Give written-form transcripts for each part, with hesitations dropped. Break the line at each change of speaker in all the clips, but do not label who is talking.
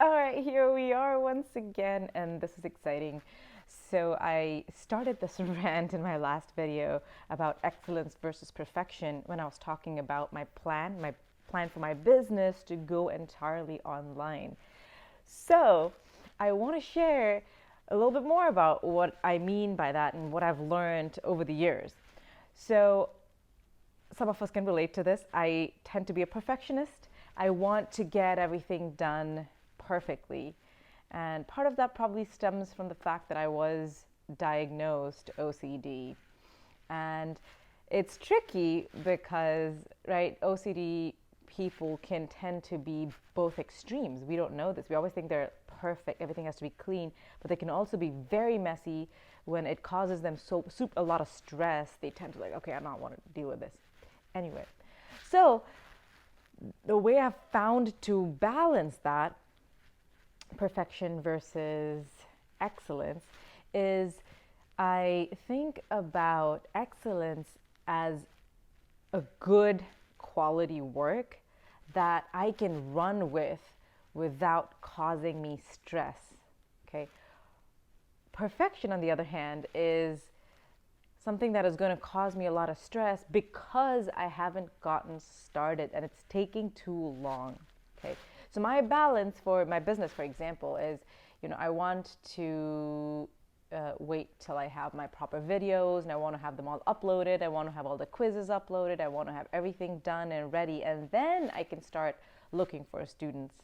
All right, here we are once again, and this is exciting. So, I started this rant in my last video about excellence versus perfection when I was talking about my plan for my business to go entirely online. So, I want to share a little bit more about what I mean by that and what I've learned over the years. So, some of us can relate to this. I tend to be a perfectionist. I want to get everything done perfectly. And part of that probably stems from the fact that I was diagnosed OCD. And it's tricky because, right, OCD people can tend to be both extremes. We don't know this. We always think they're perfect, everything has to be clean, but they can also be very messy when it causes them a lot of stress. They tend to like, okay, I don't want to deal with this. Anyway, so the way I've found to balance that perfection versus excellence is I think about excellence as a good quality work that I can run with without causing me stress. Okay. Perfection, on the other hand, is something that is going to cause me a lot of stress because I haven't gotten started and it's taking too long. Okay. So my balance for my business, for example, is, I want to wait till I have my proper videos and I want to have them all uploaded. I want to have all the quizzes uploaded. I want to have everything done and ready. And then I can start looking for students.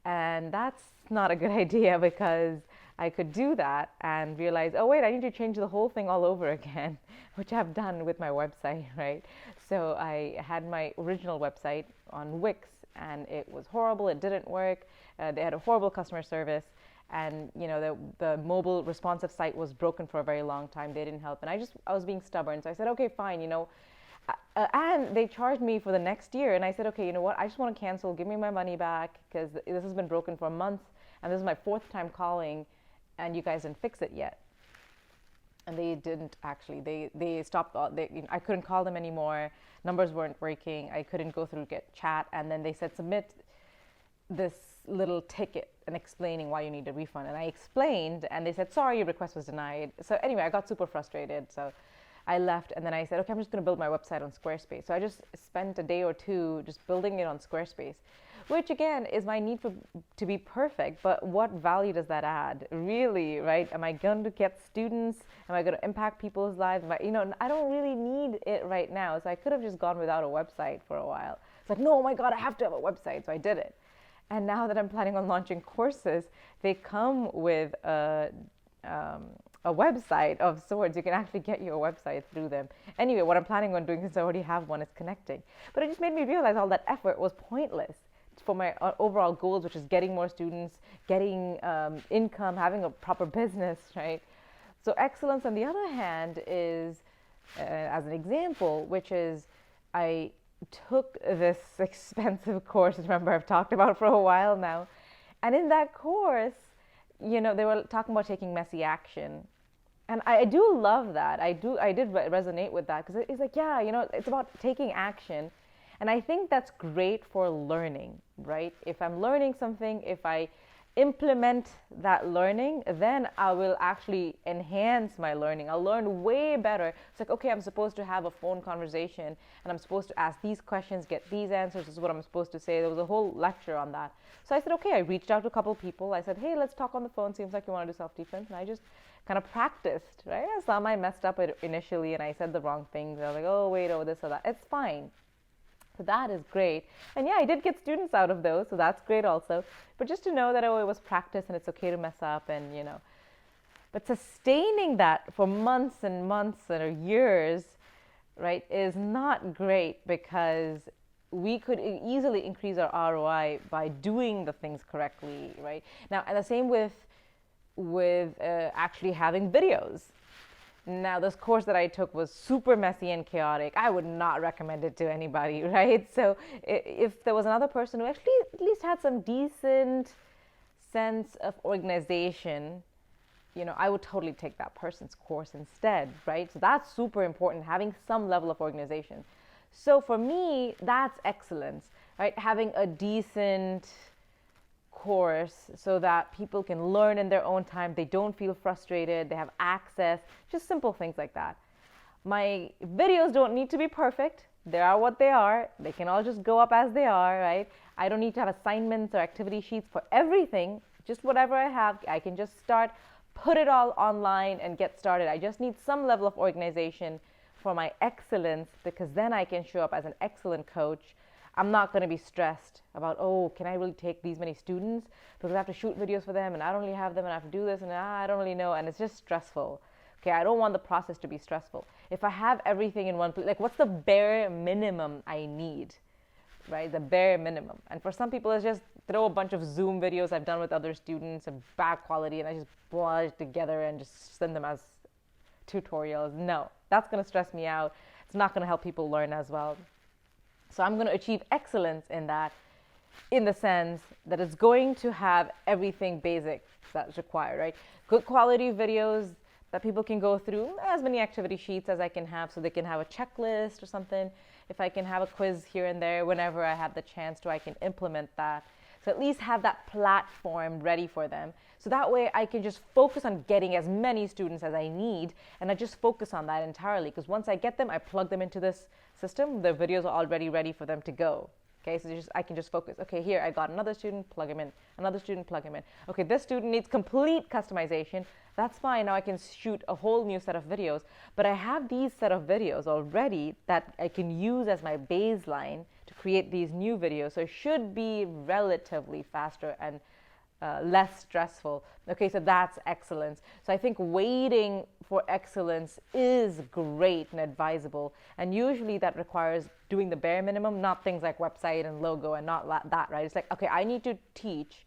And that's not a good idea because I could do that and realize, oh, wait, I need to change the whole thing all over again, which I've done with my website, right? So I had my original website on Wix and it was horrible. It didn't work. They had a horrible customer service. And, the mobile responsive site was broken for a very long time. They didn't help. And I was being stubborn. So I said, okay, fine, and they charged me for the next year. And I said, okay, you know what? I just want to cancel. Give me my money back because this has been broken for a month. And this is my fourth time calling and you guys didn't fix it yet. And they didn't actually. They stopped. I couldn't call them anymore. Numbers weren't working. I couldn't go through get chat. And then they said, submit this little ticket and explaining why you need a refund. And I explained and they said, sorry, your request was denied. So anyway, I got super frustrated. So I left and then I said, okay, I'm just going to build my website on Squarespace. So I just spent a day or two just building it on Squarespace, which again is my need to be perfect. But what value does that add? Really, right? Am I going to get students? Am I going to impact people's lives? I don't really need it right now. So I could have just gone without a website for a while. It's like, no, oh my God, I have to have a website. So I did it. And now that I'm planning on launching courses, they come with a website of sorts. You can actually get your website through them. Anyway, what I'm planning on doing, since I already have one, is connecting. But it just made me realize all that effort was pointless for my overall goals, which is getting more students, getting income, having a proper business, right? So excellence, on the other hand, is, as an example, which is I took this expensive course, remember I've talked about for a while now. And in that course, they were talking about taking messy action. And I do love that. I did resonate with that because it's like, yeah, it's about taking action. And I think that's great for learning, right? If I'm learning something, if I implement that learning, then I will actually enhance my learning. I'll learn way better. It's like, okay, I'm supposed to have a phone conversation and I'm supposed to ask these questions, get these answers. This is what I'm supposed to say. There was a whole lecture on that. So I said, okay, I reached out to a couple of people. I said, hey, let's talk on the phone. Seems like you want to do self-defense. And I just kind of practiced, right? Some I messed up initially and I said the wrong things. I was like, oh, wait, oh, this or that. It's fine. So that is great. And yeah, I did get students out of those, so that's great also. But just to know that, oh, it was practice and it's okay to mess up and, But sustaining that for months and months or years, right, is not great because we could easily increase our ROI by doing the things correctly, right? Now, and the same with actually having videos. Now, this course that I took was super messy and chaotic. I would not recommend it to anybody, right? So if there was another person who actually at least had some decent sense of organization, I would totally take that person's course instead, right? So that's super important, having some level of organization. So for me, that's excellence, right? Having a decent course so that people can learn in their own time. They don't feel frustrated. They have access, just simple things like that. My videos don't need to be perfect. They are what they are. They can all just go up as they are, right? I don't need to have assignments or activity sheets for everything. Just whatever I have, I can just start, put it all online and get started. I just need some level of organization for my excellence, because then I can show up as an excellent coach. I'm not going to be stressed about, oh, can I really take these many students? Because I have to shoot videos for them and I don't really have them and I have to do this and I don't really know. And it's just stressful. Okay, I don't want the process to be stressful. If I have everything in one place, like what's the bare minimum I need, right? The bare minimum. And for some people, it's just throw a bunch of Zoom videos I've done with other students of bad quality and I just blur it together and just send them as tutorials. No, that's going to stress me out. It's not going to help people learn as well. So I'm going to achieve excellence in that, in the sense that it's going to have everything basic that's required, right? Good quality videos that people can go through, as many activity sheets as I can have, so they can have a checklist or something. If I can have a quiz here and there, whenever I have the chance to, I can implement that. So at least have that platform ready for them. So that way I can just focus on getting as many students as I need, and I just focus on that entirely. Because once I get them, I plug them into this system, the videos are already ready for them to go. Okay, so I can just focus. Okay, here I got another student, plug him in. Another student, plug him in. Okay, this student needs complete customization. That's fine. Now I can shoot a whole new set of videos. But I have these set of videos already that I can use as my baseline to create these new videos. So it should be relatively faster and less stressful. Okay, so that's excellence. So I think waiting for excellence is great and advisable. And usually that requires doing the bare minimum, not things like website and logo and not that, right? It's like, okay, I need to teach.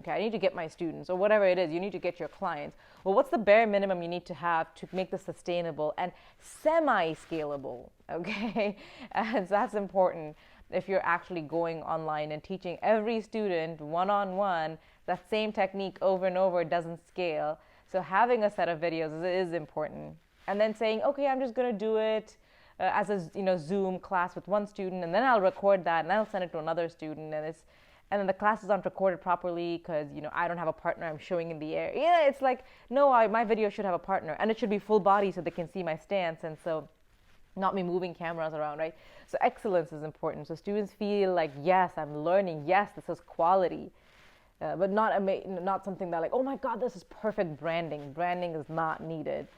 Okay, I need to get my students or whatever it is. You need to get your clients. Well, what's the bare minimum you need to have to make this sustainable and semi-scalable? Okay, and so that's important. If you're actually going online and teaching every student one-on-one, that same technique over and over doesn't scale. So having a set of videos is important. And then saying, okay, I'm just going to do it as a Zoom class with one student, and then I'll record that and I'll send it to another student, and then the classes aren't recorded properly because I don't have a partner. I'm showing in the air. Yeah, it's like, no, my video should have a partner, and it should be full body so they can see my stance, and so not me moving cameras around, right? So excellence is important. So students feel like, yes, I'm learning. Yes, this is quality. But not something that like, oh my God, this is perfect branding. Branding is not needed.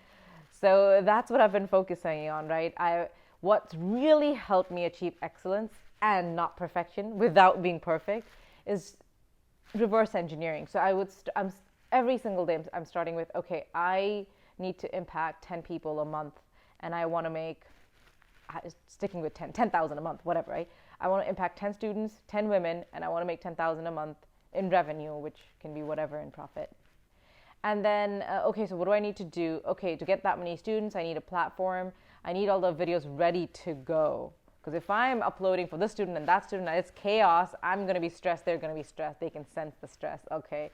So that's what I've been focusing on, right? What's really helped me achieve excellence and not perfection without being perfect is reverse engineering. So I'm every single day I'm starting with, okay, I need to impact 10 people a month, and I want to make, sticking with 10,000 a month, whatever, right? I want to impact 10 students, 10 women, and I want to make 10,000 a month in revenue, which can be whatever in profit. And then, okay, so what do I need to do? Okay, to get that many students, I need a platform. I need all the videos ready to go. Because if I'm uploading for this student and that student, it's chaos. I'm going to be stressed. They're going to be stressed. They can sense the stress. Okay,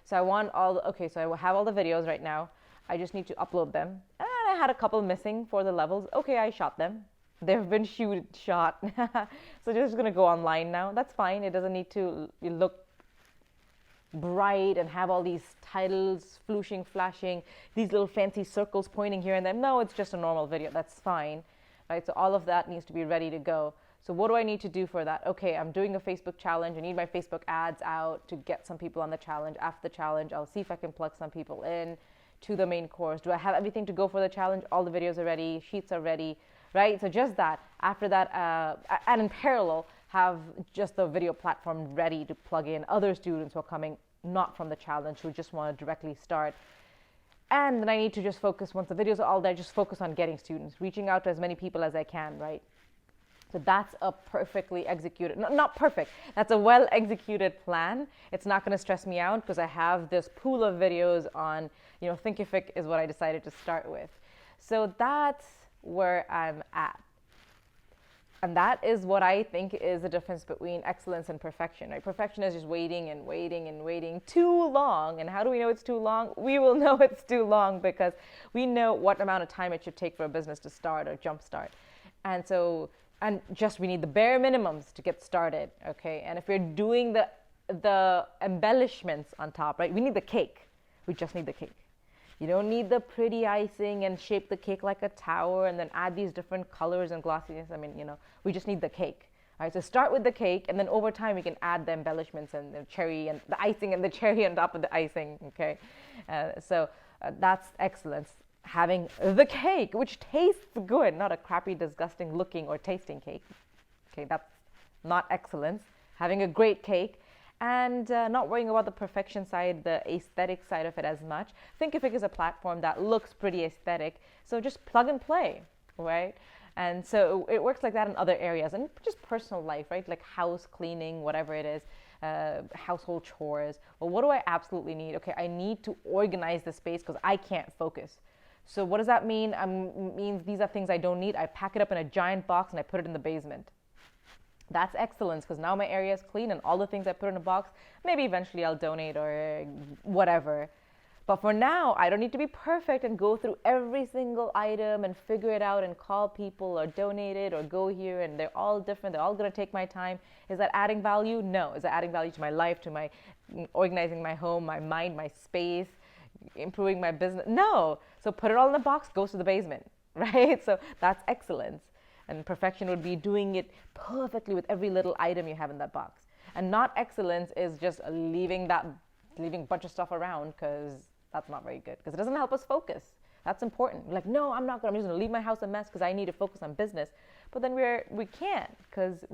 so so I have all the videos right now. I just need to upload them. And I had a couple missing for the levels. Okay, I shot them. They've been shot. So they're just going to go online now. That's fine. It doesn't need to look bright and have all these titles flashing, these little fancy circles pointing here and there. No, it's just a normal video. That's fine, right? So all of that needs to be ready to go. So what do I need to do for that? Okay, I'm doing a Facebook challenge. I need my Facebook ads out to get some people on the challenge. After the challenge, I'll see if I can plug some people in to the main course. Do I have everything to go for the challenge? All the videos are ready, sheets are ready, right? So just that. After that, and in parallel, have just the video platform ready to plug in other students who are coming not from the challenge, who just want to directly start. And then I need to just focus, once the videos are all there, just focus on getting students, reaching out to as many people as I can, right? So that's a perfectly executed, not perfect, that's a well executed plan. It's not going to stress me out because I have this pool of videos on, Thinkific is what I decided to start with. So that's where I'm at. And that is what I think is the difference between excellence and perfection, right? Perfection is just waiting and waiting and waiting too long. And how do we know it's too long? We will know it's too long because we know what amount of time it should take for a business to start or jumpstart. And just we need the bare minimums to get started, okay? And if we're doing the the embellishments on top, right? We need the cake. We just need the cake. You don't need the pretty icing and shape the cake like a tower and then add these different colors and glossiness. I mean, we just need the cake. All right, so start with the cake, and then over time we can add the embellishments and the cherry and the icing and the cherry on top of the icing, okay? So that's excellence. Having the cake, which tastes good, not a crappy, disgusting looking or tasting cake. Okay, that's not excellence. Having a great cake and not worrying about the perfection side, the aesthetic side of it as much. Thinkific is a platform that looks pretty aesthetic, so just plug and play, right? And so it works like that in other areas and just personal life, right? Like house cleaning, whatever it is, household chores. Well, what do I absolutely need? Okay, I need to organize the space because I can't focus. So what does that mean? Means these are things I don't need. I pack it up in a giant box and I put it in the basement. That's excellence because now my area is clean and all the things I put in a box, maybe eventually I'll donate or whatever. But for now, I don't need to be perfect and go through every single item and figure it out and call people or donate it or go here, and they're all different. They're all going to take my time. Is that adding value? No. Is that adding value to my life, to my organizing my home, my mind, my space, improving my business? No. So put it all in the box, goes to the basement, right? So that's excellence. And perfection would be doing it perfectly with every little item you have in that box. And not excellence is just leaving a bunch of stuff around because that's not very good because it doesn't help us focus. That's important. We're like, no, I'm just going to leave my house a mess because I need to focus on business. But then we can't because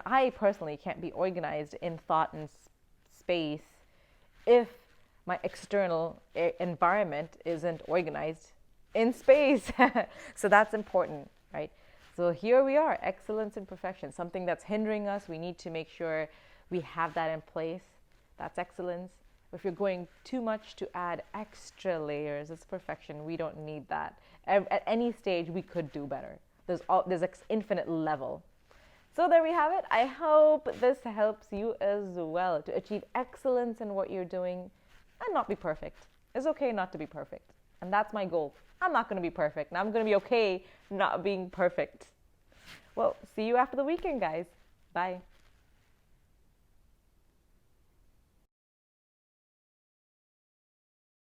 I personally can't be organized in thought and space if my external environment isn't organized in space. So that's important, right? So here we are, excellence and perfection, something that's hindering us. We need to make sure we have that in place. That's excellence. If you're going too much to add extra layers, it's perfection. We don't need that. At any stage, we could do better. There's infinite level. So there we have it. I hope this helps you as well to achieve excellence in what you're doing and not be perfect. It's okay not to be perfect. And that's my goal. I'm not going to be perfect. And I'm going to be okay not being perfect. Well, see you after the weekend, guys. Bye.